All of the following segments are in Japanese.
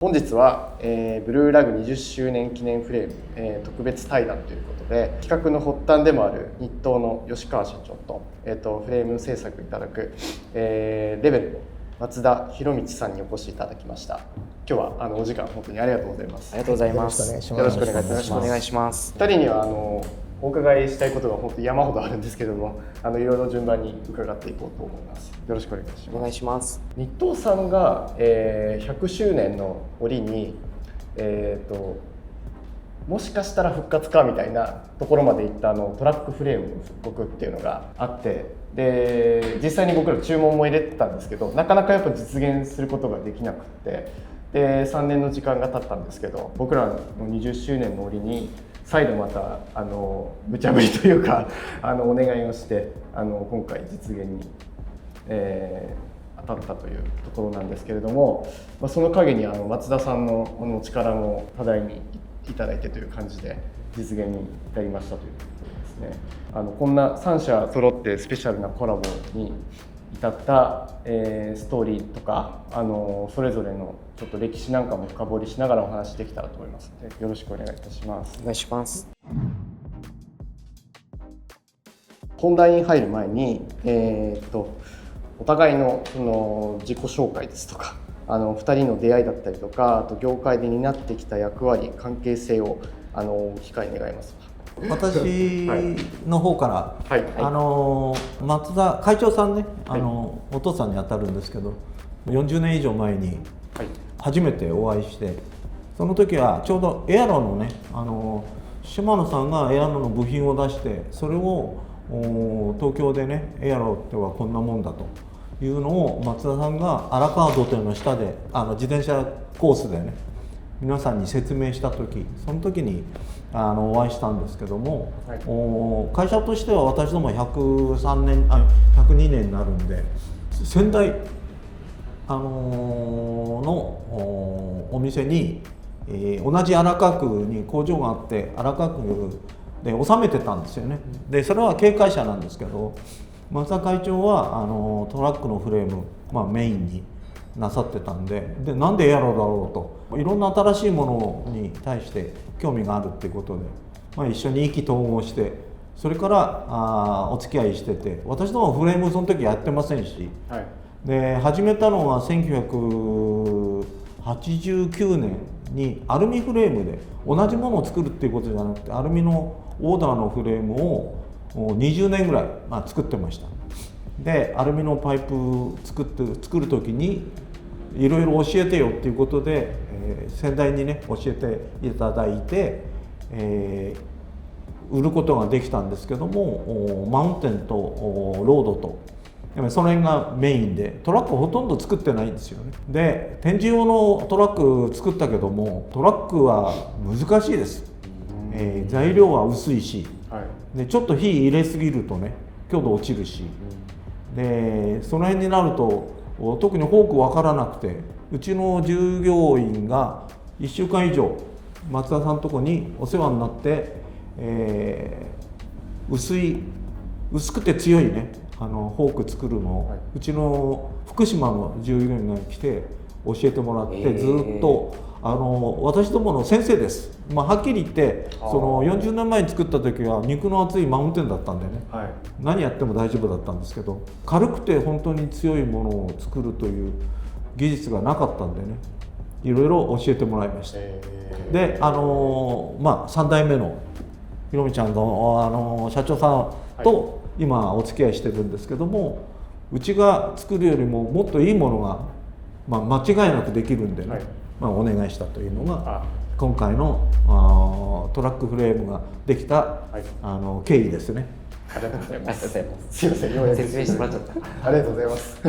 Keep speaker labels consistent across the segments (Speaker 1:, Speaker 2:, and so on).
Speaker 1: 本日は、ブルーラグ20周年記念フレーム、特別対談ということで、企画の発端でもある日東の吉川社長と、フレーム制作いただく、レベルの松田博道さんにお越しいただきました。今日はお時間本当にありがとうございます。
Speaker 2: ありがとうございます。
Speaker 1: よろしくお願いいたします。
Speaker 2: よろしくお願いします。
Speaker 1: 2人にはお伺いしたいことが本当に山ほどあるんですけれども、いろいろ順番に伺っていこうと思います。よろしくお願いします。
Speaker 2: お願いします。
Speaker 1: 日東さんが、100周年の折に、もしかしたら復活かみたいなところまでいったトラックフレームの復刻っていうのがあって、で実際に僕ら注文も入れてたんですけど、なかなかやっぱ実現することができなくって、で3年の時間が経ったんですけど、僕らの20周年の折に再度また無茶ぶりというかお願いをして今回実現に、当たったというところなんですけれども、その陰に松田さんの力も多大にいただいてという感じで実現に至りましたということですね。こんな3社揃ってスペシャルなコラボに至った、ストーリーとかそれぞれのちょっと歴史なんかも深掘りしながらお話できたらと思いますので、よろしくお願いいたします。
Speaker 2: お願いします。
Speaker 1: 本題に入る前に、お互いの自己紹介ですとか2人の出会いだったりとか、あと業界で担ってきた役割関係性をお機会願います。
Speaker 3: 私の方から、松田会長さんね、お父さんにあたるんですけど、40年以上前に初めてお会いして、その時はちょうどエアロのね、島野さんがエアロの部品を出して、それを東京でね、エアロってはこんなもんだというのを松田さんが荒川土手の下で自転車コースでね皆さんに説明した時、その時にお会いしたんですけども、会社としては私ども102年になるんで、先代のお店に、同じ荒川区に工場があって、荒川区で納めてたんですよね。でそれは軽会社なんですけど、松田会長はトラックのフレーム、メインになさってたんで、なんでエアロだろうと、いろんな新しいものに対して興味があるっていうことで、一緒に意気投合して、それからお付き合いしてて、私どもフレームその時やってませんし、で始めたのは1989年にアルミフレームで同じものを作るっていうことじゃなくて、アルミのオーダーのフレームを20年ぐらい、作ってました。でアルミのパイプ作る時にいろいろ教えてよっていうことで、先代にね教えていただいて、売ることができたんですけども、マウンテンとロードとその辺がメインで、トラックほとんど作ってないんですよね。で展示用のトラック作ったけども、トラックは難しいです。材料は薄いし、でちょっと火入れすぎるとね強度落ちるし、でその辺になると特にフォーク分からなくて、うちの従業員が1週間以上松田さんのとこにお世話になって、薄くて強いねフォーク作るのを、うちの福島の従業員が来て教えてもらって、ずっと私どもの先生です。はっきり言ってその40年前に作った時は肉の厚いマウンテンだったんでね、何やっても大丈夫だったんですけど、軽くて本当に強いものを作るという技術がなかったんでね、いろいろ教えてもらいました。で3代目のひろみちゃんの社長さんと今お付き合いしてるんですけども、うちが作るよりももっといいものが、間違いなくできるんでね、お願いしたというのが今回のトラックフレームができた、経緯ですね。
Speaker 1: ありがとうございます。すいません、
Speaker 2: 説明してもらっちゃった。
Speaker 1: ありがとうございます。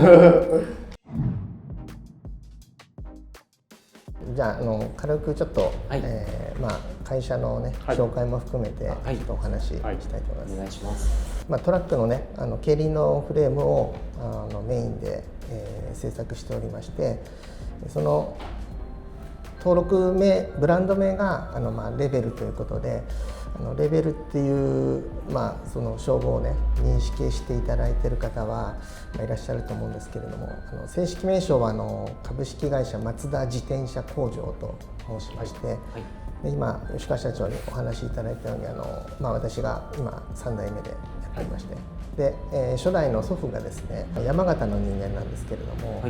Speaker 4: じゃあ軽くちょっと、会社のね、紹介も含めてちょっとお話ししたいと思います。
Speaker 2: お願いします。
Speaker 4: トラックのね競輪のフレームをメインで、制作しておりまして、その登録名ブランド名がレベルということで、レベルっていう、その称号をね認識していただいている方は、いらっしゃると思うんですけれども、正式名称は株式会社マツダ自転車工場と申しまして、で今吉川社長にお話しいただいたように私が今3代目でやっておりまして、で、初代の祖父がですね山形の人間なんですけれども、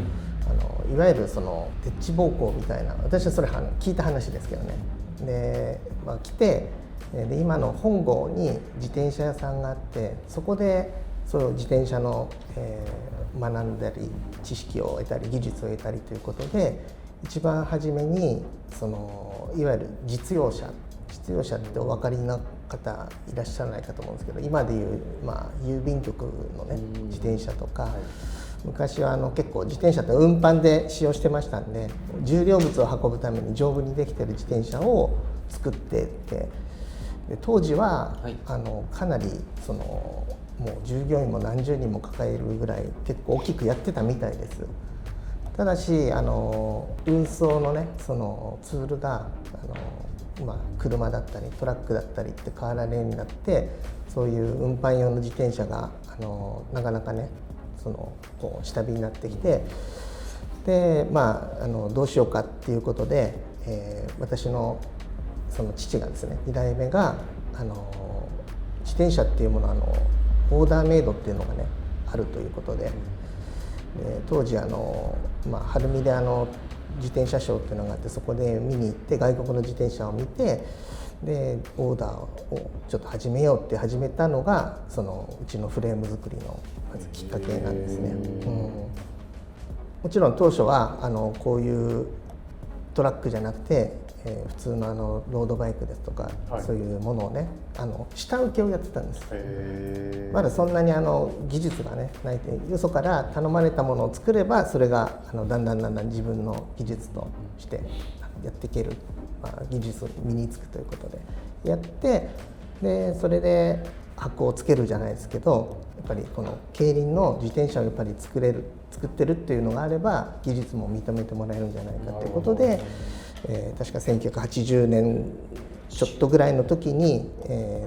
Speaker 4: いわゆるその鉄地暴行みたいな、私はそれ聞いた話ですけどね、で、来て、で今の本郷に自転車屋さんがあって、そこでそういう自転車の、学んだり知識を得たり技術を得たりということで、一番初めにそのいわゆる実用車ってお分かりの方いらっしゃらないかと思うんですけど、今でいう、郵便局のね自転車とか、昔は結構自転車って運搬で使用してましたんで、重量物を運ぶために丈夫にできてる自転車を作ってて、で当時は、かなりそのもう従業員も何十人も抱えるぐらい結構大きくやってたみたいです。ただし運送のねそのツールが車だったりトラックだったりって変わられるようになって、そういう運搬用の自転車がなかなかねこう下火になってきて、でどうしようかっていうことで、私のその父がですね2代目が自転車っていうものオーダーメイドっていうのがねあるということで、当時晴海で自転車ショーっていうのがあって、そこで見に行って外国の自転車を見て、でオーダーをちょっと始めようって始めたのがうちのフレーム作りのまずきっかけなんですね。もちろん当初はこういうトラックじゃなくて、普通のロードバイクですとか、そういうものをね下請けをやってたんです。まだそんなに技術がねないと、よそから頼まれたものを作れば、それがだんだん自分の技術としてやっていける、技術を身につくということでやって、でそれで箔をつけるじゃないですけど、やっぱりこの競輪の自転車をやっぱり作ってるっていうのがあれば、技術も認めてもらえるんじゃないかということで、確か1980年ちょっとぐらいの時に、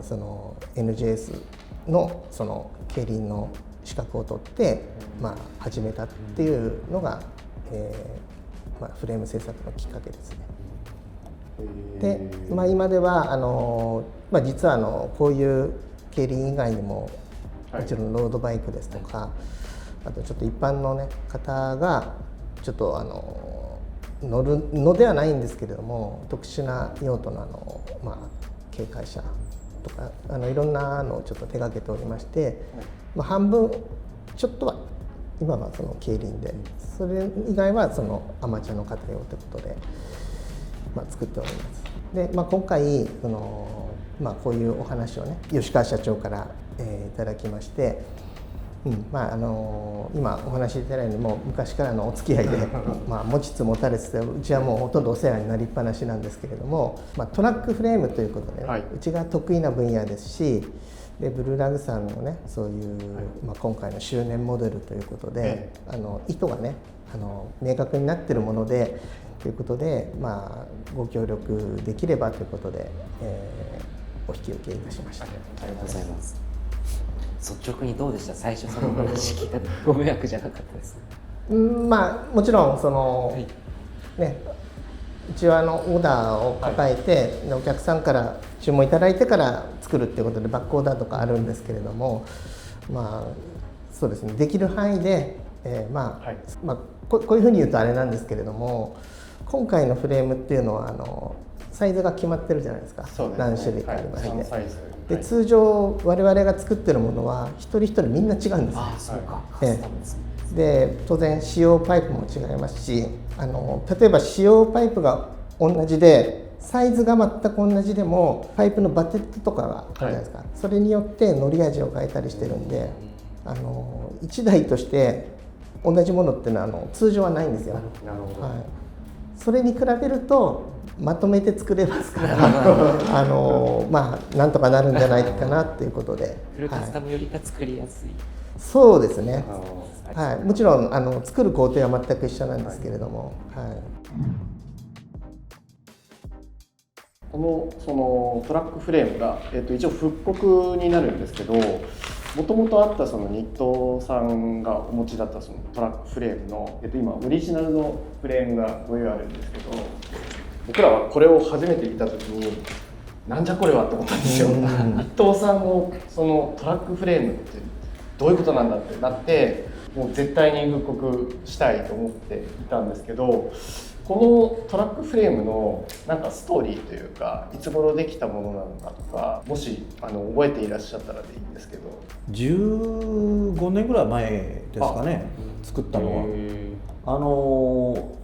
Speaker 4: その NJS のその競輪の資格を取って、始めたっていうのが、フレーム制作のきっかけですね。で、今では実はこういう競輪以外にも、もちろんロードバイクですとか、あとちょっと一般の、ね、方がちょっと乗るのではないんですけれども、特殊な用途の軽快車とかいろんなのをちょっと手がけておりまして、半分ちょっとは今はその競輪で、それ以外はそのアマチュアの方用ということで、作っております。で、今回こういうお話をね吉川社長から、いただきまして、今お話しいただいたようにもう昔からのお付き合いで持ちつ持たれつで、うちはもうほとんどお世話になりっぱなしなんですけれども、トラックフレームということで、うちが得意な分野ですし、でブルーラグさんのねそういう、今回の周年モデルということで、意図がね明確になっているものでということで、ご協力できればということで、お引き受けいたしました。
Speaker 2: ありがとうございます。率直にどうでした？最初その話聞いた時ご迷惑じゃなかったですか？
Speaker 4: もちろんね、うちはオーダーを抱えて、お客さんから注文いただいてから作るっていうことでバックオーダーとかあるんですけれども、そうですね、できる範囲で、こういうふうに言うとあれなんですけれども、今回のフレームっていうのはサイズが決まってるじゃないですか。何種類かありまして、で通常我々が作ってるものは一人一人みんな違うんですよ。で当然使用パイプも違いますし、例えば使用パイプが同じでサイズが全く同じでもパイプのバテットとかがあるじゃないですか、それによって乗り味を変えたりしてるんで、1台として同じものっていうのは通常はないんですよ。それに比べるとまとめて作れますからなんとかなるんじゃないかなっていうことで、
Speaker 2: フルカスタムよりが作りやすい。
Speaker 4: そうですね、もちろん作る工程は全く一緒なんですけれども、
Speaker 1: そのトラックフレームが、一応復刻になるんですけど、もともとあったそのニットさんがお持ちだったそのトラックフレームの、今オリジナルのフレームがご用意あるんですけど、僕らはこれを初めて見た時になんじゃこれはって思ったんですよ。ニットさんのそのトラックフレームってどういうことなんだってなって、もう絶対に復刻したいと思っていたんですけど、このトラックフレームのなんかストーリーというか、いつ頃できたものなのかとか、もし覚えていらっしゃったらでいいんですけど。
Speaker 3: 15年ぐらい前ですかね、作ったのは。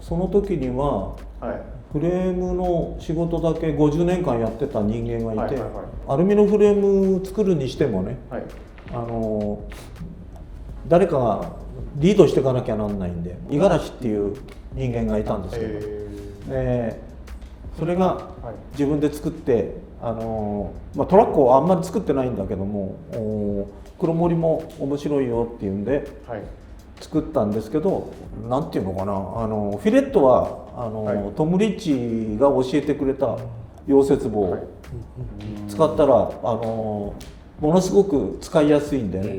Speaker 3: その時には、
Speaker 1: はい、
Speaker 3: フレームの仕事だけ50年間やってた人間がいて、
Speaker 1: はいはいはい、
Speaker 3: アルミのフレーム作るにしてもね、
Speaker 1: はい、
Speaker 3: 誰かがリードしていかなきゃなんないんで、五十嵐っていう人間がいたんですけど、それが自分で作って、トラックをあんまり作ってないんだけども、黒森も面白いよっていうんで作ったんですけど、なんていうのかな、フィレットはトム・リッチが教えてくれた溶接棒を使ったらものすごく使いやすいんでね、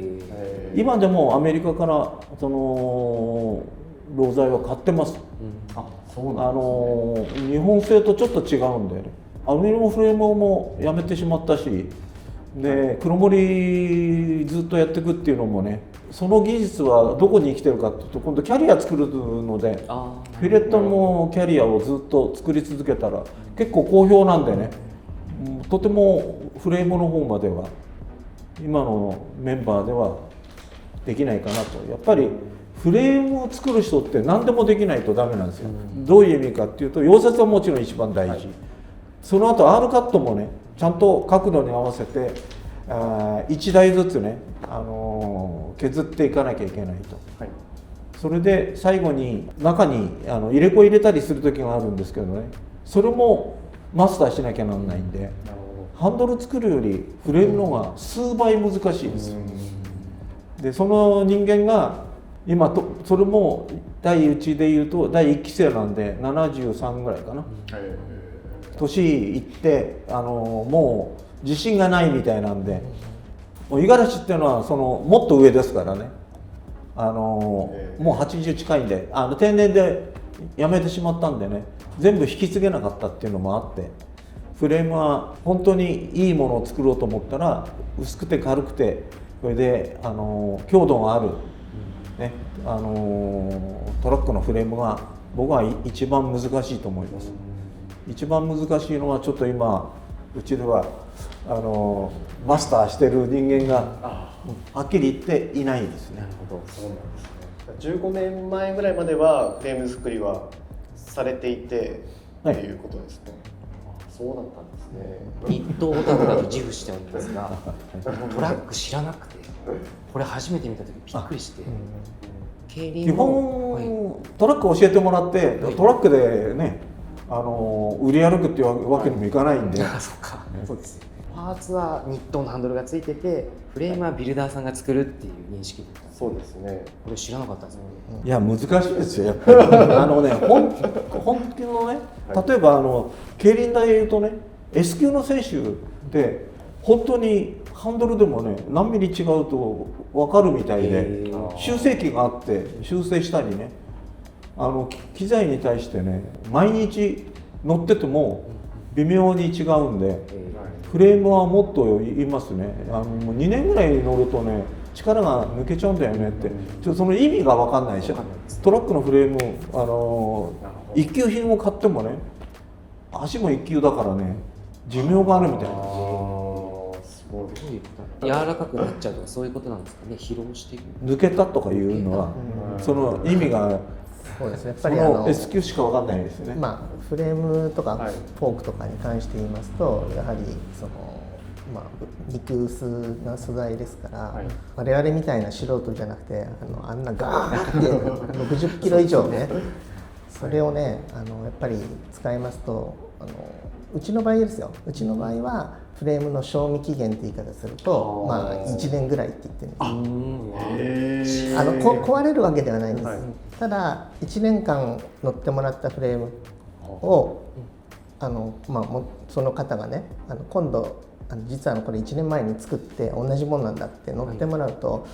Speaker 3: 今でもアメリカからその炉材は買ってます。
Speaker 1: あ、そうなんですね。
Speaker 3: 日本製とちょっと違うんでね、アルミのフレームもやめてしまったし、で黒森ずっとやっていくっていうのもね、その技術はどこに生きてるかっていうと、今度キャリア作るので、フィレットのキャリアをずっと作り続けたら結構好評なんでね、とてもフレームの方までは今のメンバーではできないかなと。やっぱりフレームを作る人って何でもできないとダメなんですよ。どういう意味かっていうと、溶接はもちろん一番大事、その後 R カットもね、ちゃんと角度に合わせて1台ずつね、削っていかなきゃいけないと、それで最後に中に入れ子入れたりする時があるんですけどね、それもマスターしなきゃなんないんで、ハンドル作るよりフレームの方が数倍難しいですよ。でその人間が今それも第うちでいうと第1期生なんで73ぐらいかな、年いってもう自信がないみたいなんで、五十嵐っていうのはもっと上ですからね、もう80近いんで定年で辞めてしまったんでね、全部引き継げなかったっていうのもあって、フレームは本当にいいものを作ろうと思ったら薄くて軽くて、それで強度がある、ね、トラックのフレームが僕は一番難しいと思います。一番難しいのはちょっと今うちではマスターしてる人間がはっきり言っていないですね。
Speaker 1: なるほど、そうなんですね。15年前ぐらいまではフレーム作りはされていて、っていうことですね。そうだったんですね。
Speaker 2: ニットオタクだと自負しておりますが、トラック知らなくて、これ初めて見た時びっくりして、
Speaker 3: 基本トラック教えてもらって、トラックでね売り歩くっていうわけにもいかないんで。
Speaker 2: そうか、そうですよね。パーツはニットのハンドルがついてて、フレームはビルダーさんが作るっていう認識だった。
Speaker 1: そうですね。
Speaker 2: これ知らなかったですよね。
Speaker 3: いや難しいですよやっぱり本気のね、例えば競輪台でいうとね、 S 級の選手って本当にハンドルでもね何ミリ違うと分かるみたいで、修正機があって修正したりね、機材に対してね毎日乗ってても微妙に違うんで、フレームはもっと言いますね、もう2年ぐらい乗るとね力が抜けちゃうんだよねって、その意味が分かんないでしょ。トラックのフレーム一級品を買ってもね、足も一級だからね寿命があるみたいな。
Speaker 2: 柔らかくなっちゃうとかそういうことなんですかね。疲労していく、
Speaker 3: 抜けたとかいうのはその意味が
Speaker 4: そうですね、やっぱり
Speaker 3: S 級しか分かんないですよね。
Speaker 4: フレームとかフォークとかに関して言いますと、やはり肉薄な素材ですから、我々みたいな素人じゃなくてあんなガーって60キロ以上ね、それをねやっぱり使いますと、うちの場合ですよ、うちの場合はフレームの賞味期限って言い方すると1年ぐらいって言ってるんです。壊れるわけではないんです、ただ1年間乗ってもらったフレームをその方がね今度実はこれ1年前に作って同じものなんだって乗ってもらうと、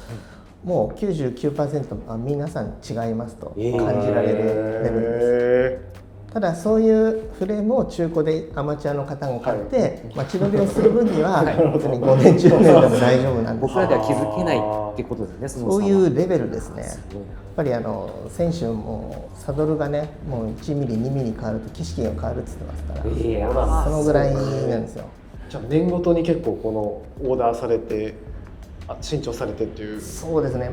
Speaker 4: もう 99% 皆さん違いますと感じられるレベルです。ただそういうフレームを中古でアマチュアの方が買って、街乗りをする分には別に5年10年でも大丈夫なんです。
Speaker 2: 僕らでは気づけないってことですね。
Speaker 4: そういうレベルですね。やっぱり選手もサドルがねもう1ミリ2ミリ変わると景色が変わるって言ってますから、そのぐらいなんですよ。
Speaker 1: じゃあ年ごとに結構このオーダーされて新調されてっていう。そうですね、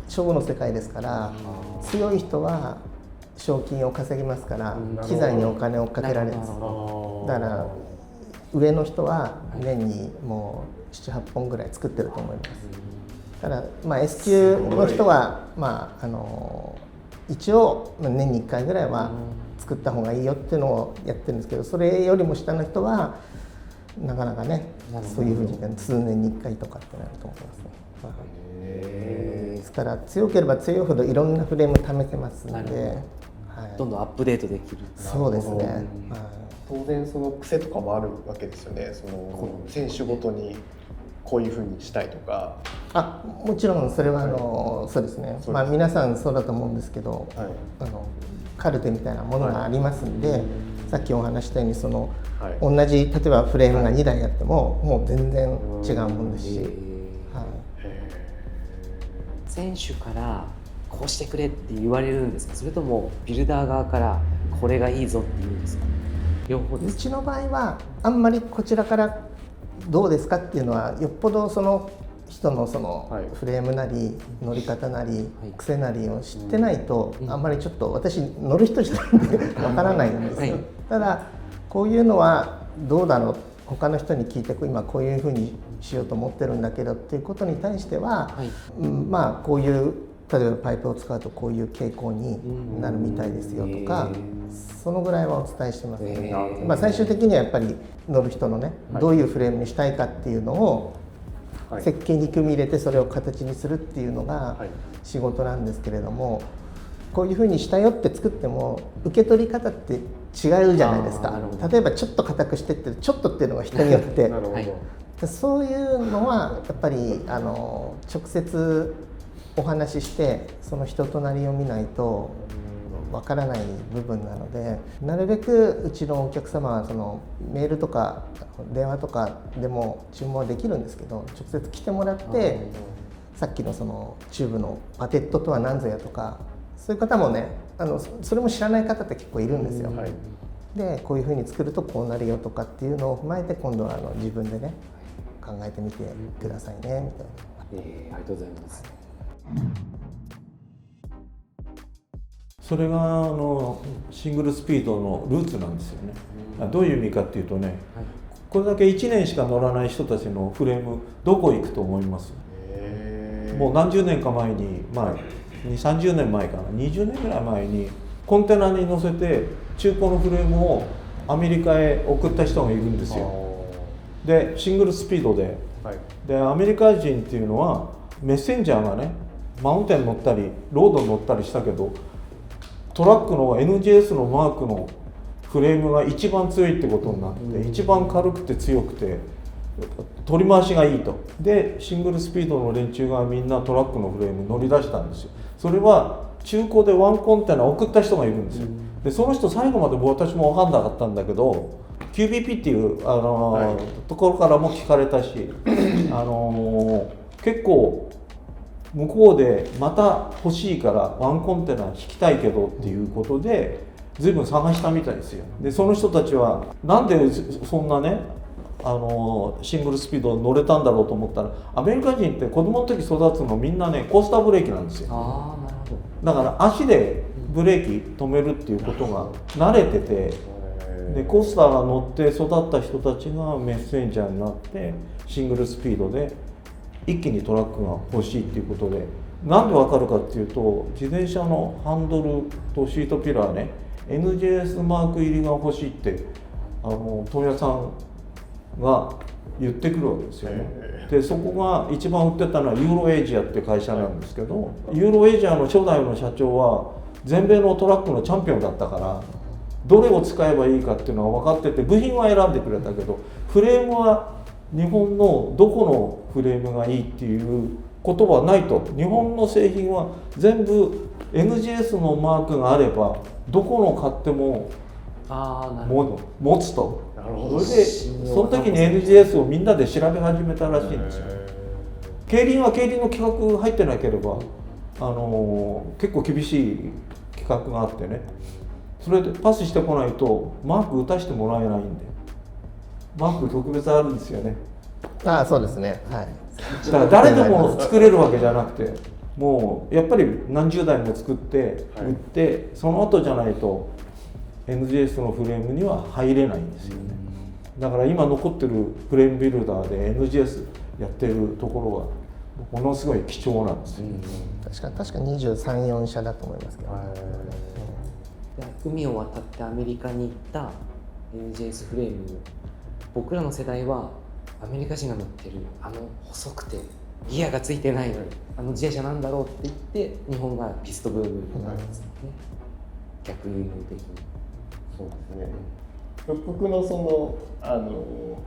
Speaker 1: 勝負の世界ですから強い人は賞金を稼ぎますから機材にお金をかけられるんです。だから上の人は年にもう 7,8 本ぐらい作ってると思います。ただS 級の人は一応年に1回ぐらいは作った方がいいよっていうのをやってるんですけど、それよりも下の人はなかなかねそういうふうに数年に1回とかってなると思いますね。ですから強ければ強いほどいろんなフレーム試せますので、
Speaker 2: どんどんアップデートできる。
Speaker 4: そうですね。
Speaker 1: 当然その癖とかもあるわけですよね。その選手ごとにこういうふうにしたいとか。
Speaker 4: もちろんそれはそうですね。皆さんそうだと思うんですけど、カルテみたいなものがありますんで、さっきお話したように同じ例えばフレームが2台あってももう全然違うもんですし、
Speaker 2: 選手からこうしてくれって言われるんですか、それともビルダー側からこれがいいぞって言うんですか？両方です。
Speaker 4: うちの場合はあんまりこちらからどうですかっていうのはよっぽどその人のフレームなり乗り方なり癖なりを知ってないとあんまりちょっと私乗る人じゃないんでわからないんですよ。ただこういうのはどうだろう、他の人に聞いて今こういうふうにしようと思ってるんだけどっていうことに対しては、こういう例えばパイプを使うとこういう傾向になるみたいですよとか、そのぐらいはお伝えしてますね。最終的にはやっぱり乗る人のね、どういうフレームにしたいかっていうのを設計に組み入れてそれを形にするっていうのが仕事なんですけれども、こういうふうにしたよって作っても受け取り方って違うじゃないですか。例えばちょっと硬くしてってちょっとっていうのが人によってそういうのはやっぱり直接お話ししてその人となりを見ないとわからない部分なので、なるべくうちのお客様はメールとか電話とかでも注文はできるんですけど、直接来てもらってさっきのチューブのパテットとは何ぞやとか、そういう方もねそれも知らない方って結構いるんですよ。でこういうふうに作るとこうなるよとかっていうのを踏まえて今度は自分でね考えてみてくださいねみたいな。
Speaker 2: ありがとうございます。
Speaker 3: それがシングルスピードのルーツなんですよね。どういう意味かっていうとね、これだけ1年しか乗らない人たちのフレームどこ行くと思います？もう何十年か前に、2、30年前かな、20年ぐらい前にコンテナに乗せて中古のフレームをアメリカへ送った人がいるんですよ。でシングルスピードで、でアメリカ人っていうのはメッセンジャーがねマウンテン乗ったりロード乗ったりしたけど、トラックの NJS のマークのフレームが一番強いってことになって、一番軽くて強くて取り回しがいいと。でシングルスピードの連中がみんなトラックのフレーム乗り出したんですよ。それは中古でワンコンテナ送った人がいるんですよ。でその人最後まで私も分かんなかったんだけど QBP っていうところからも聞かれたし結構向こうでまた欲しいからワンコンテナ引きたいけどっていうことで随分探したみたいですよ。でその人たちはなんでそんなねシングルスピード乗れたんだろうと思ったら、アメリカ人って子供の時育つのみんなねコースターブレーキなんですよ。だから足でブレーキ止めるっていうことが慣れてて、でコースターが乗って育った人たちがメッセンジャーになってシングルスピードで一気にトラックが欲しいっていうことで、なんでわかるかっていうと自転車のハンドルとシートピラーね NJS マーク入りが欲しいって問屋さんが言ってくるわけですよね。でそこが一番売ってたのはユーロエイジアって会社なんですけど、ユーロエイジアの初代の社長は全米のトラックのチャンピオンだったからどれを使えばいいかっていうのが分かってて、部品は選んでくれたけどフレームは日本のどこのフレームがいいっていうことはないと。日本の製品は全部 NGS のマークがあればどこの買っても
Speaker 2: なるほど。
Speaker 3: 持つと。
Speaker 1: なるほど。
Speaker 3: それでその時に NGS をみんなで調べ始めたらしいんですよ。競輪は競輪の規格入ってなければ結構厳しい規格があってね、それでパスしてこないとマーク打たしてもらえないんで、マーク特別あるんですよね。
Speaker 4: そうですね。はい。
Speaker 3: だから誰でも作れるわけじゃなくて、もうやっぱり何十台も作って売って、その後じゃないと NGS のフレームには入れないんですよね。だから今残ってるフレームビルダーで NGS やってるところはものすごい貴重なんですよ。
Speaker 4: 確か23、4社だと思いますけど、
Speaker 2: で海を渡ってアメリカに行った NGS フレーム、僕らの世代はアメリカ人が乗ってる細くてギアがついてない自転車なんだろうって言って日本がピストブームになるんですよね、逆輸入的に。
Speaker 1: そうですね。僕の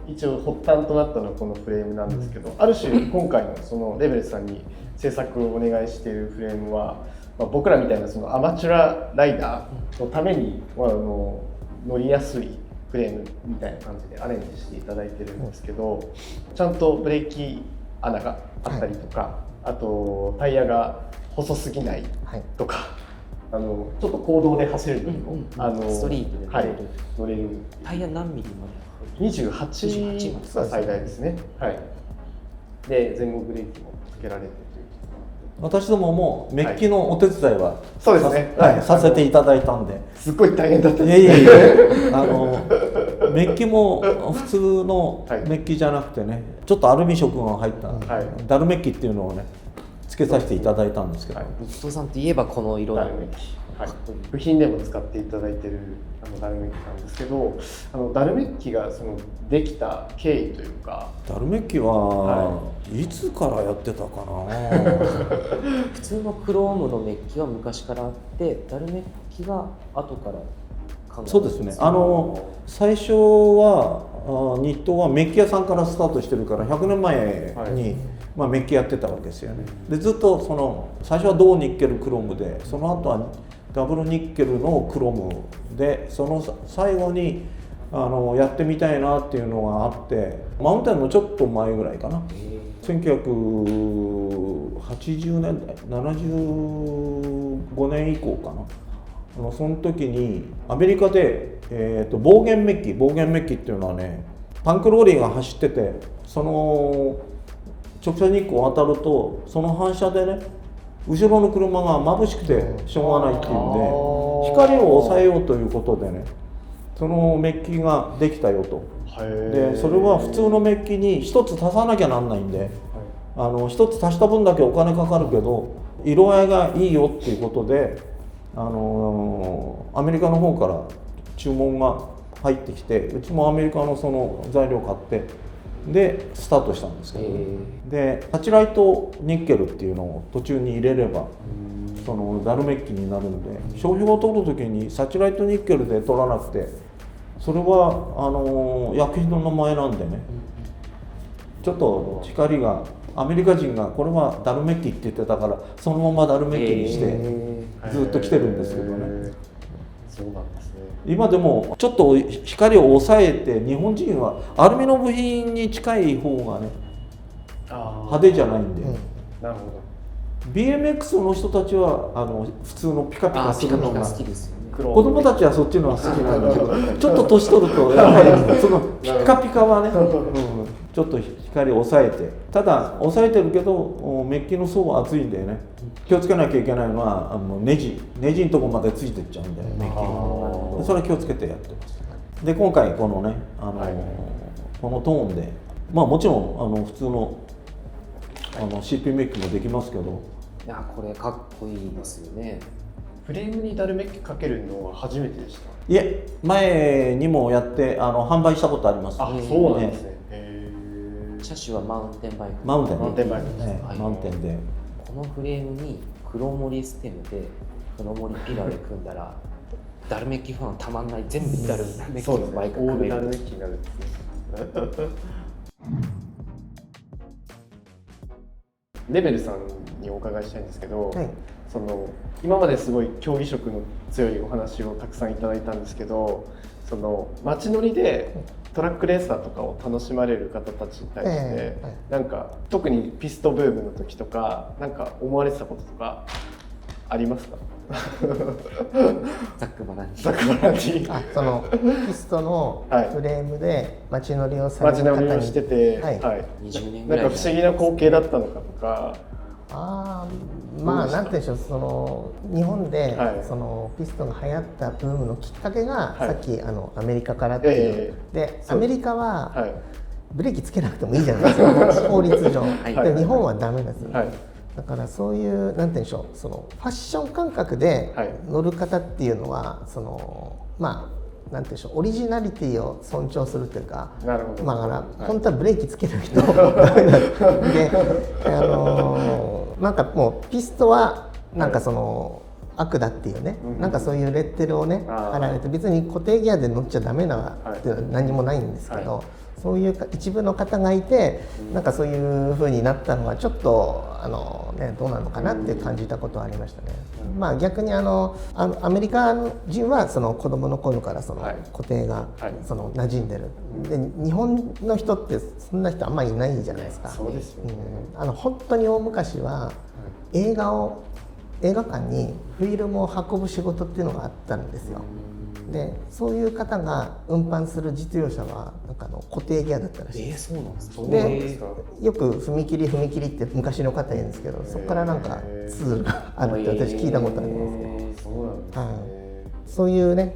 Speaker 1: 一応発端となったのはこのフレームなんですけど、ある種今回のそのレベルさんに制作をお願いしているフレームは、僕らみたいなそのアマチュアライダーのために乗りやすいフレームみたいな感じでアレンジしていただいてるんですけど、ちゃんとブレーキ穴があったりとか、あとタイヤが細すぎないとか、ちょっと公道で走るのにも、
Speaker 2: ストリートで
Speaker 1: 乗れる。
Speaker 2: タイヤ何ミリまで
Speaker 1: 28が最大ですね。はい。で前後ブレーキもつけられてという。
Speaker 3: 私どももメッキのお手伝いは、
Speaker 1: そうですね。
Speaker 3: させていただいたんで。
Speaker 1: すっごい大変だったん
Speaker 3: です。いやいやいやメッキも普通のメッキじゃなくてね、ちょっとアルミ色が入った、ダルメッキっていうのをねつけさせていただいたんですけど、
Speaker 2: 日東さんといえばこの色の
Speaker 1: 部品でも使っていただいているダルメッキなんですけど、ダルメッキができた経緯というか。
Speaker 3: ダルメッキはいつからやってたかな
Speaker 2: 普通のクロームのメッキは昔からあって、ダルメッキが後から考えた。
Speaker 3: そうですね。最初は日東はメッキ屋さんからスタートしてるから100年前に、メッキやってたわけですよね。でずっと最初は銅ニッケルクロムで、その後はダブルニッケルのクロムで、その最後にやってみたいなっていうのがあって、マウンテンのちょっと前ぐらいかな、1980年代75年以降かな、その時にアメリカで、暴言メッキっていうのはね、タンクローリーが走ってて、その直射日光当たるとその反射でね後ろの車が眩しくてしょうがないっていうんで、光を抑えようということでね、そのメッキができたよと。でそれは普通のメッキに一つ足さなきゃなんないんで、一つ足した分だけお金かかるけど色合いがいいよっていうことで、アメリカの方から注文が入ってきて、うちもアメリカのその材料買ってでスタートしたんですけど、でサチライトニッケルっていうのを途中に入れればそのダルメッキになるんで、商標を取る時にサチライトニッケルで取らなくて、それは薬品の名前なんでね、ちょっと光がアメリカ人がこれはダルメッキって言ってたからそのままダルメッキにしてずっと来てるんですけどね。
Speaker 1: そうなんですね。
Speaker 3: 今でもちょっと光を抑えて、日本人はアルミの部品に近い方がね派手じゃないんで、
Speaker 1: なるほど。
Speaker 3: BMX の人たちは普通のピカピカするのが
Speaker 2: 好きですよね。
Speaker 3: 子供たちはそっちのが好きなんだけどちょっと年取るとやっぱりそのピカピカはね、ちょっと光を抑えて、ただ抑えてるけどメッキの層は厚いんでね、気をつけなきゃいけないのはネジのとこまでついてっちゃうんで、メッキがそれは気をつけてやってます。で今回このねこのトーンで、もちろん普通のCP メッキもできますけど、
Speaker 2: いやこれかっこいいですよね。
Speaker 1: フレームにダルメッキかけるのは初めてでした。
Speaker 3: いえ、前にもやって販売したことあります。
Speaker 1: あ、そうなんですね。
Speaker 2: 車種はマウンテンバイク。
Speaker 3: マウンテン
Speaker 1: バイクです
Speaker 3: ね。マウンテンで。
Speaker 2: このフレームに黒森ステムで黒森ピラーで組んだらダルメッキファンたまんない、全部ダルメッキ
Speaker 1: そうですね、
Speaker 2: のバイク
Speaker 1: オー
Speaker 2: 組める。
Speaker 1: ルダルメッキになるんですね。レベルさんにお伺いしたいんですけど、
Speaker 4: はい、
Speaker 1: その今まですごい競技色の強いお話をたくさんいただいたんですけど、その街乗りでトラックレーサーとかを楽しまれる方たちに対して、なんか特にピストブームの時とかなんか思われてたこととかありますか？
Speaker 2: ザックバランチ。
Speaker 1: ザックバランチ。
Speaker 4: そのピストのフレームで街乗りをされ
Speaker 1: 街
Speaker 4: る方に、
Speaker 1: 乗りをしてて、
Speaker 4: はい
Speaker 2: 20年ぐらい
Speaker 1: なんか不思議な光景だったのかとか。
Speaker 4: まあなんて言うんでしょう、その日本で、
Speaker 1: はい
Speaker 4: そのピストが流行ったブームのきっかけが、
Speaker 1: はい
Speaker 4: さっきアメリカからっていう、でアメリカは、
Speaker 1: はい
Speaker 4: ブレーキつけなくてもいいじゃないですか法律上、
Speaker 2: はい
Speaker 4: で日本はダメですよ、
Speaker 1: はい
Speaker 4: だからそういうなんて言うんでしょう、そのファッション感覚で
Speaker 1: はい
Speaker 4: 乗る方っていうのは、そのまあなんて言うんでしょう、オリジナリティを尊重するというか、
Speaker 1: なるほど。
Speaker 4: まあ、だから
Speaker 1: はい
Speaker 4: 本当はブレーキつける人ダメだで、なんかもうピストはなんかその悪だっていうね、
Speaker 1: うん
Speaker 4: なんかそういうレッテルをね
Speaker 1: あー
Speaker 4: 貼られて、別に固定ギアで乗っちゃダメなっていうのは何もないんですけど、
Speaker 1: は
Speaker 4: そういう一部の方がいて、なんかそういう風になったのはちょっとどうなのかなって感じたことはありましたね。まあ逆にアメリカ人はその子供の頃からその
Speaker 1: はい
Speaker 4: 固定が
Speaker 1: はい
Speaker 4: その馴染んでる、で日本の人ってそんな人あんまりいないじゃないですか。
Speaker 1: そうですよね。
Speaker 4: 本当に大昔は映画館にフィルムを運ぶ仕事っていうのがあったんですよ。でそういう方が運搬する実用車はなんか固定ギアだったらしいです。
Speaker 2: そうなんですか。
Speaker 1: そうなんですか。
Speaker 4: よく踏切って昔の方言うんですけど、そこからなんかツールがあるって私聞いたことあります。
Speaker 1: そうなんですね。
Speaker 4: そういうね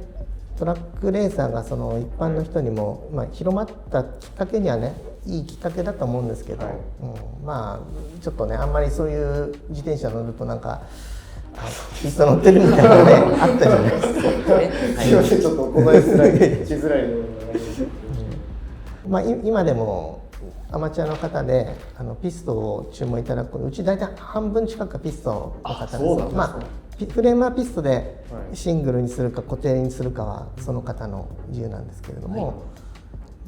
Speaker 4: トラックレーサーがその一般の人にも、広まったきっかけにはねいいきっかけだと思うんですけど、
Speaker 1: はい
Speaker 4: まあちょっとねあんまりそういう自転車乗るとなんかピスト乗ってるみたいなねあったじゃないですか。
Speaker 1: すいません、ちょっとお答えしづらいのがあります。
Speaker 4: 今でもアマチュアの方でピストを注文いただく、うち大体半分近くがピストの方です。
Speaker 1: そうなんですか。
Speaker 4: フレームはピストでシングルにするか固定にするかはその方の自由なんですけれども、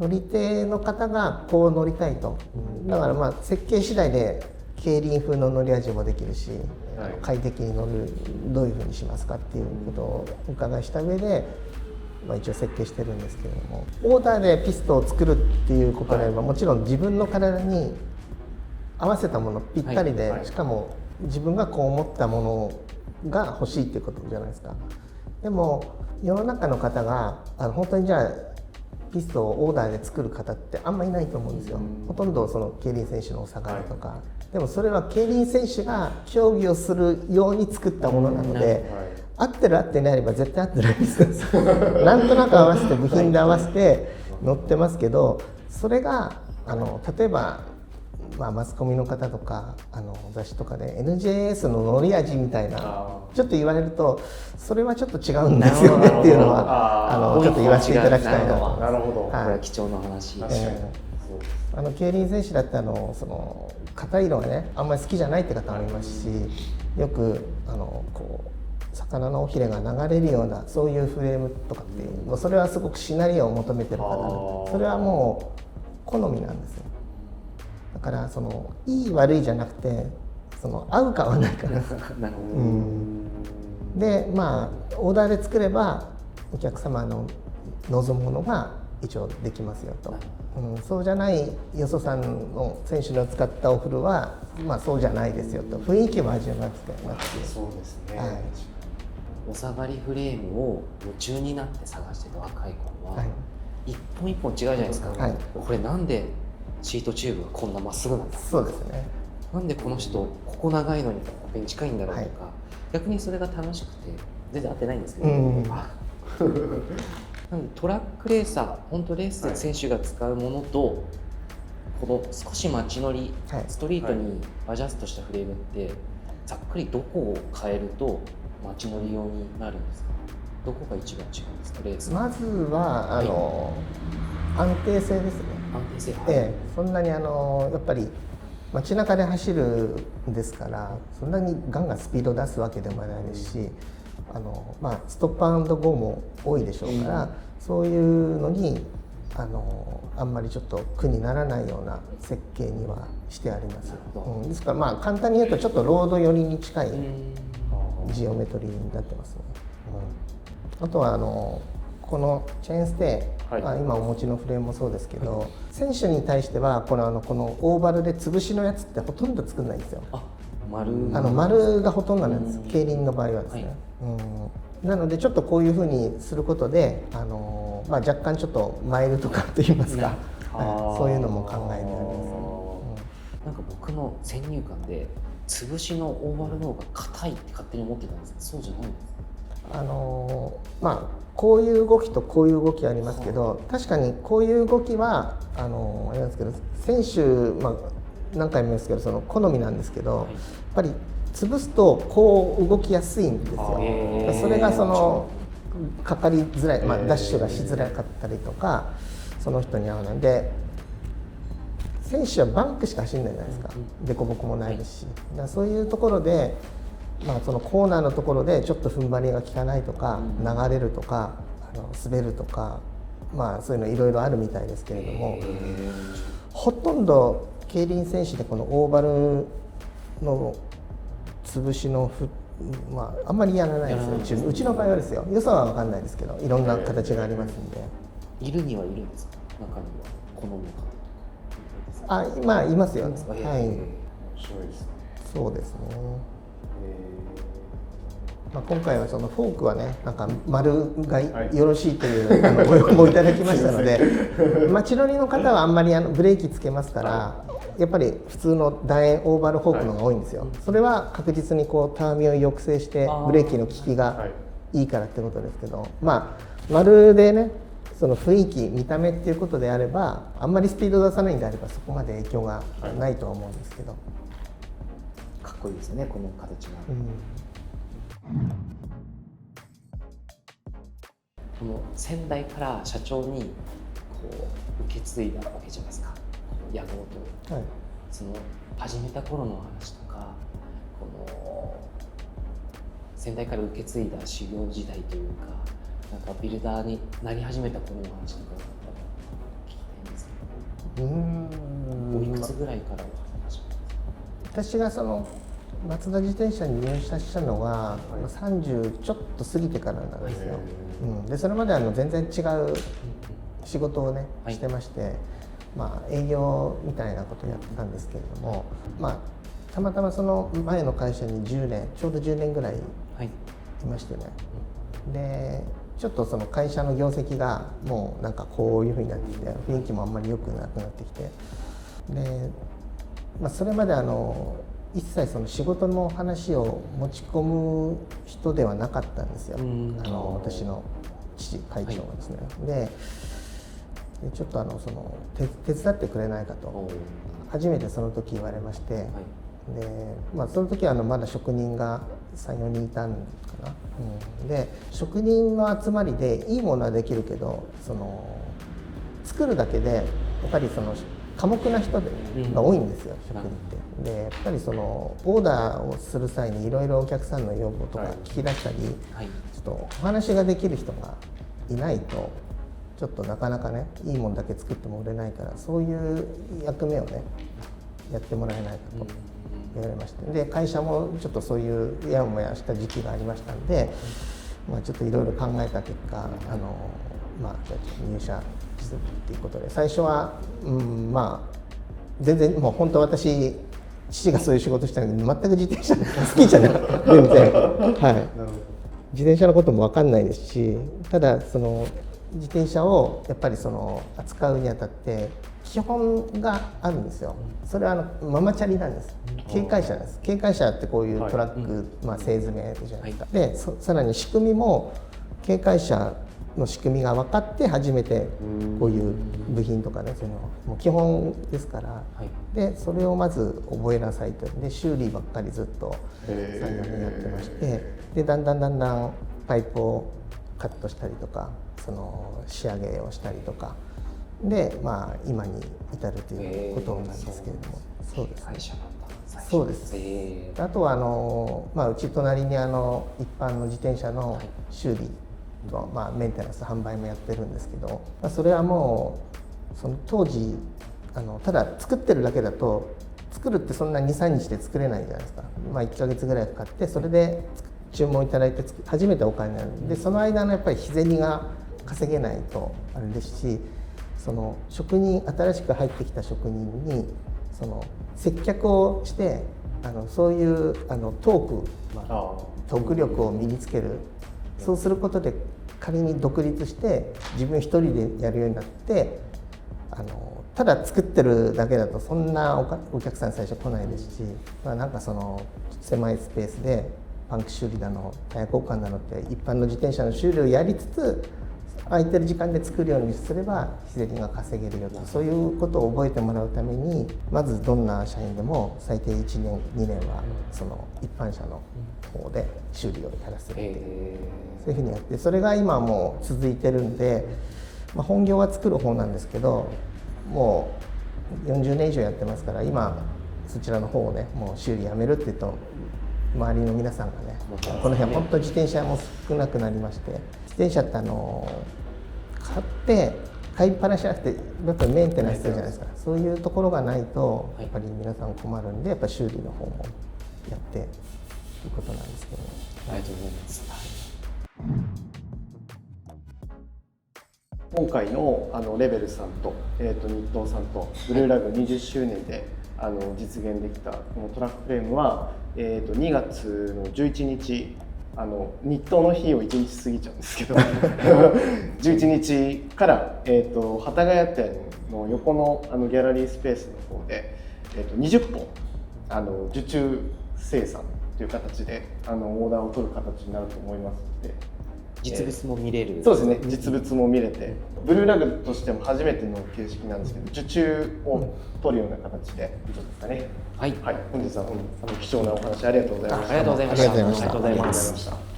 Speaker 4: 乗り手の方がこう乗りたいと、だから設計次第で競輪風の乗り味もできるし、快適に乗るどういうふうにしますかっていうことをお伺いした上で、一応設計してるんですけれども、オーダーでピストを作るっていうことであれば、もちろん自分の体に合わせたものぴったりで、しかも自分がこう思ったものが欲しいっていうことじゃないですか。でも世の中の方が本当にじゃあピストをオーダーで作る方ってあんまりいないと思うんですよ。ほとんどその競輪選手のお下がりとか、でもそれは競輪選手が競技をするように作ったものなので、合ってる合ってないれば絶対合ってないですなんとなく合わせて部品で合わせて乗ってますけど、それが例えばマスコミの方とか雑誌とかで NJS の乗り味みたいなちょっと言われると、それはちょっと違うんですよねっていうのはちょっと言わせていただきたいなと。
Speaker 1: なるほど。
Speaker 2: これは貴重な話。
Speaker 4: 競輪選手だってその肩色がねあんまり好きじゃないって方もいますし、よくこう魚の尾ひれが流れるようなそういうフレームとかっていう、それはすごくしなりを求めてる方なので、それはもう好みなんですよ。だからそのいい悪いじゃなくて、その合うか合わないかなるほど。でオーダーで作ればお客様の望むものが一応できますよと、そうじゃないよそさんの選手の使ったお風呂はそうじゃないですよと、雰囲気も味わってなくて、
Speaker 1: そうですね。
Speaker 2: お下がりフレームを夢中になって探してた若い子は、一本一本違うじゃないですか、これなんでシートチューブがこんなまっすぐなんだ、
Speaker 4: そうですね、
Speaker 2: なんでこの人ここ長いのにここに近いんだろうとか、逆にそれが楽しくて全然合ってないんですけど、なんでトラックレーサー、本当レースで選手が使うものと、この少し街乗り、ストリートにアジャストしたフレームってざっくりどこを変えると街乗り用になるんですか？どこが一番違うんですか？レース
Speaker 4: まずは安定性ですね。
Speaker 2: 安定性、
Speaker 4: そんなにやっぱり街中で走るんですから、そんなにガンガンスピード出すわけでもないですし、ストップ&ゴーも多いでしょうから、そういうのにあんまりちょっと苦にならないような設計にはしてあります。ですから簡単に言うとちょっとロード寄りに近いジオメトリーになってますね。あとはこのチェーンステイ、今お持ちのフレームもそうですけど、選手に対してはこのオーバルで潰しのやつってほとんど作んないんですよ。丸がほとんどなんです、競輪の場合はですね。なのでちょっとこういうふうにすることで若干ちょっとマイルとかといいますか、そういうのも考えてあります。
Speaker 2: なんか僕の先入観で潰しのオーバルの方が硬いって勝手に思ってたんですけど、そうじゃないんですか？こういう動きとこういう動きありますけど、確かにこういう動きはあれなんですけど、選手、何回も言いますけどその好みなんですけど、やっぱり潰すとこう動きやすいんですよ。それがかかりづらい、ダッシュがしづらかったりとか、その人に合わないんで、選手はバンクしか走んないじゃないですか。凸凹もないですし、だからそういうところで、そのコーナーのところでちょっと踏ん張りが効かないとか、流れるとか滑るとか、そういうのいろいろあるみたいですけれども、ほとんど競輪選手でこのオーバルの潰しのあんまりやらないですよ。うちの場合はですよ。良さは分かんないですけど、いろんな形がありますんで。いるにはいるんですか？中には好む
Speaker 4: 方。いますよ。はい。
Speaker 1: 面白いですね。
Speaker 4: そうですね。今回はそのフォークはね、なんか丸がよろしいというご要望いただきましたので、街乗りの方はあんまりブレーキつけますから、やっぱり普通の楕円オーバルフォークのが多いんですよ。それは確実にこうたわみを抑制してブレーキの効きがいいからってことですけど、丸でね、その雰囲気見た目っていうことであれば、あんまりスピード出さないんであればそこまで影響がないとは思うんですけど、
Speaker 2: かっこいいですよね、この形が。この先代から社長にこう受け継いだわけじゃないですか、野望と。その始めた頃の話とか、この先代から受け継いだ修行時代というか、なんかビルダーになり始めた頃の話とか聞きたいんですけど、おいくつぐらいからお話しますか？
Speaker 4: 私がその松田自転車に入社したのは30ちょっと過ぎてからなんですよ。でそれまで全然違う仕事をねしてまして、営業みたいなことをやってたんですけれども、たまたまその前の会社にちょうど10年ぐらいいましてね、でちょっとその会社の業績がもうなんかこういうふうになってきて、雰囲気もあんまり良くなくなってきて、で、それまで一切その仕事の話を持ち込む人ではなかったんですよ、私の父会長がですね。でちょっとその手伝ってくれないかと初めてその時言われまして、でその時はまだ職人が 3,4 人いたんかな、で職人の集まりでいいものはできるけど、その作るだけでやっぱりその寡黙な人が多いんですよ、職人って。でやっぱりそのオーダーをする際にいろいろお客さんの要望とか聞き出したり、ちょっとお話ができる人がいないとちょっとなかなかね、いいものだけ作っても売れないから、そういう役目をねやってもらえないかと言われまして、で会社もちょっとそういうやもやした時期がありましたんで、ちょっといろいろ考えた結果、じゃあ入社するっていうことで、最初は全然もう本当私父がそういう仕事したのに全く自転車好きじゃなくて、全然自転車のことも分かんないですし、ただその自転車をやっぱりその扱うにあたって基本があるんですよ。それはママチャリなんです。軽快車です。軽快車ってこういうトラック、製図名じゃないですか。でさらに仕組みも軽快車の仕組みが分かって初めてこういう部品とかね、そういうのもう基本ですから、でそれをまず覚えなさいと。で修理ばっかりずっと3、4年やってまして、でだんだんパイプをカットしたりとか、その仕上げをしたりとかで、今に至るということなんですけれども、そうですね。
Speaker 2: 最初。
Speaker 4: そうです。あとはうち隣に一般の自転車の修理の、メンテナンス販売もやってるんですけど、それはもうその当時ただ作ってるだけだと、作るってそんな 2,3 日で作れないじゃないですか。1ヶ月ぐらいかかって、それで注文いただいて初めてお金になるんで、その間のやっぱり日銭が稼げないとあれですし、その職人、新しく入ってきた職人にその接客をして、そういうトーク力を身につける。そうすることで仮に独立して自分一人でやるようになって、ただ作ってるだけだとそんなお客さん最初来ないですし、なんかその狭いスペースでパンク修理だのタイヤ交換だのって一般の自転車の修理をやりつつ、空いてる時間で作るようにすれば日銭が稼げるよと、そういうことを覚えてもらうために、まずどんな社員でも最低1年2年はその一般車の方で修理をやらせるっていう、そういうふうにやって、それが今もう続いてるんで、本業は作る方なんですけど、もう40年以上やってますから、今そちらの方をね、もう修理やめるって言うと周りの皆さんがね、この辺本当自転車も少なくなりまして、自転車って買って買いっぱなしじゃなくて、やっぱりメンテナンスするじゃないですか。そういうところがないとやっぱり皆さん困るんで、やっぱ修理の方もやっていることなんですけど、
Speaker 2: ありがとうございます。
Speaker 1: 今回のレベルさんと、日東さんとブルーラグ20周年で実現できたこのトラックフレームは、2月の11日日東の日を1日過ぎちゃうんですけど11日から、幡ヶ谷店の横のギャラリースペースの方で、20本受注生産という形でオーダーを取る形になると思いますので、
Speaker 2: 実物も見れる。
Speaker 1: そうですね、実物も見れて、ブルーラグとしても初めての形式なんですけど、受注を取るような形で以上ですかね。
Speaker 2: はい、
Speaker 1: 本日は貴重なお話ありがとうございました。
Speaker 2: ありがとうございました。
Speaker 4: ありがとうございました。
Speaker 1: ありがとうございました。